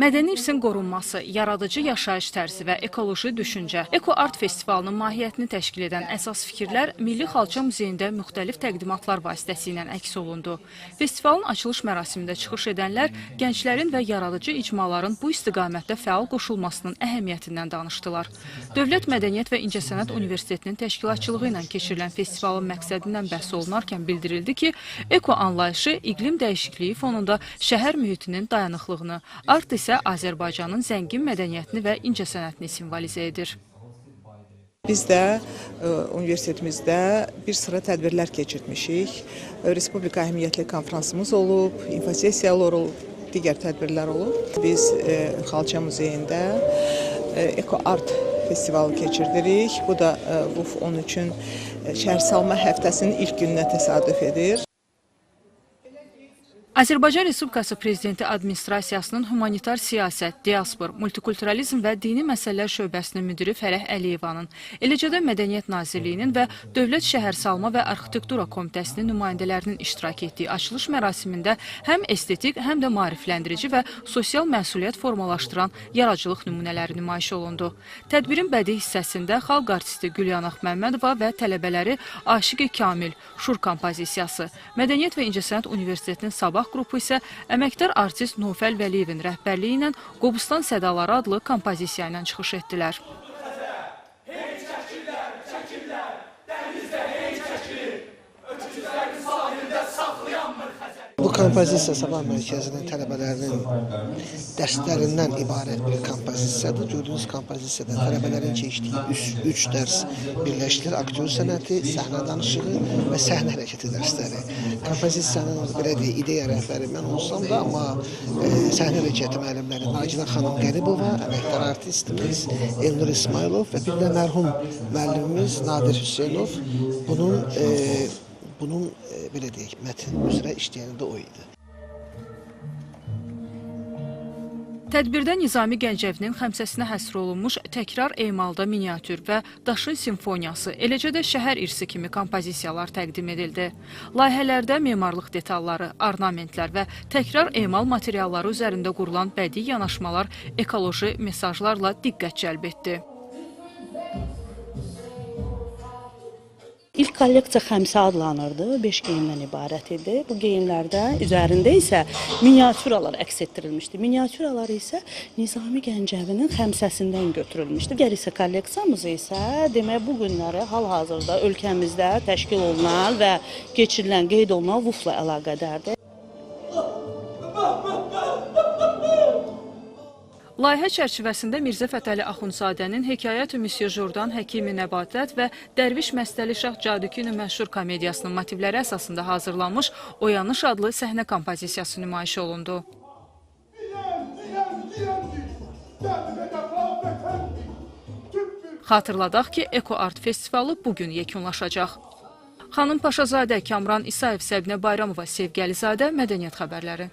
Mədəni irsin qorunması, yaradıcı yaşayış tərzi və ekoloji düşüncə Eko Art Festivalının mahiyyətini təşkil edən əsas fikirlər Milli Xalça Muzeyində müxtəlif təqdimatlar vasitəsilə əks olundu. Festivalın açılış mərasimində çıxış edənlər gənclərin və yaradıcı icmaların bu istiqamətdə fəal qoşulmasının əhəmiyyətindən danışdılar. Dövlət Mədəniyyət və İncəsənət Universitetinin təşkilatçılığı ilə keçirilən festivalın məqsədindən bəhs olunarkən bildirildi ki, eko anlayışı iqlim dəyişikliyi fonunda şəhər mühitinin dayanıqlığını, art isə Azərbaycanın zəngin mədəniyyətini və incəsənətini simvolizə edir. Biz də universitetimizdə bir sıra tədbirlər keçirmişik. Respublika əhəmiyyətli konfransımız olub, infosessiyalar olub, digər tədbirlər olub. Biz Xalça Muzeyində Eko Art Festivalı keçirdirik. Bu da WUF 13-ün şəhərsalma həftəsinin ilk gününə təsadüf edir. Azərbaycan Respublikası Prezidenti Administrasiyasının Humanitar Siyasət, Diaspor, Multikulturalizm və Dini Məsələlər Şöbəsinin müdiri Fərəh Əliyevanın, eləcə də Mədəniyyət Nazirliyinin və Dövlət Şəhərsalma və Arxitektura Komitəsinin nümayəndələrinin iştirak etdiyi açılış mərasimində həm estetik, həm də maarifləndirici və sosial məsuliyyət formalaşdıran yaradıcılıq nümunələri nümayiş olundu. Tədbirin bədii hissəsində xalq artisti Gülyanaq Məmmədova və tələbələri Aşiqi Kamil, Şur kompozisiyası, Mədəniyyət və İncəsənət Universitetinin Sabah qrupu isə əməkdar artist Nufəl Vəliyevin rəhbərliyi ilə Qobustan Sədaları adlı kompozisiya ilə çıxış etdilər. Bu kompozisiya Sabah Mərkəzinin tələbələrinin dərslərindən ibarət bir kompozisiyadır. Gördüyünüz kompozisiyada tələbələrin keçdiyi 3 dərs birləşdirir. Aktyor sənəti, səhnə danışığı və səhnə hərəkəti dərsləri. Kompozisiyanın belə deyək, ideya rəhbəri mən olsam da, amma səhnə hərəkəti müəllimləri Nacilə xanım Qəribova, əməkdar artistimiz Elnur İsmailov və bir də mərhum müəllimimiz Nadir Hüseynov bunun belə deyək, mətn üzrə işləyəni də o idi. Tədbirdə Nizami Gəncəvinin xəmsəsinə həsr olunmuş təkrar emalda miniatür və Daşın simfoniyası, eləcə də şəhər irsi kimi kompozisiyalar təqdim edildi. Layihələrdə memarlıq detalları, ornamentlər və təkrar emal materialları üzərində qurulan bədii yanaşmalar ekoloji mesajlarla diqqət cəlb etdi. İlk kolleksiya xəmsə adlanırdı, 5 geyimdən ibarət idi. Bu geyimlərdə üzərində isə miniatüralar əks etdirilmişdi. Miniatüralar isə Nizami Gəncəvinin xəmsəsindən götürülmüşdü. Digər isə kolleksiyamız isə demək bu günləri hal-hazırda ölkəmizdə təşkil olunan və keçirilən, qeyd olunan WUF-la əlaqədardır. Layihə çərçivəsində Mirzə Fətəli Axundzadənin Hekayət-ü Müsyo Jordan Həkimi Nəbatət və Dərviş Məstəli Şah Cadükünü məşhur komediyasının motivləri əsasında hazırlanmış Oyanış adlı səhnə kompozisiyası nümayiş olundu. Xatırladaq ki, Eko Art Festivalı bugün yekunlaşacaq. Xanım Paşazadə, Kamran İsayev, Səbinə Bayramova, Sevgi Əlizadə, Mədəniyyət xəbərləri.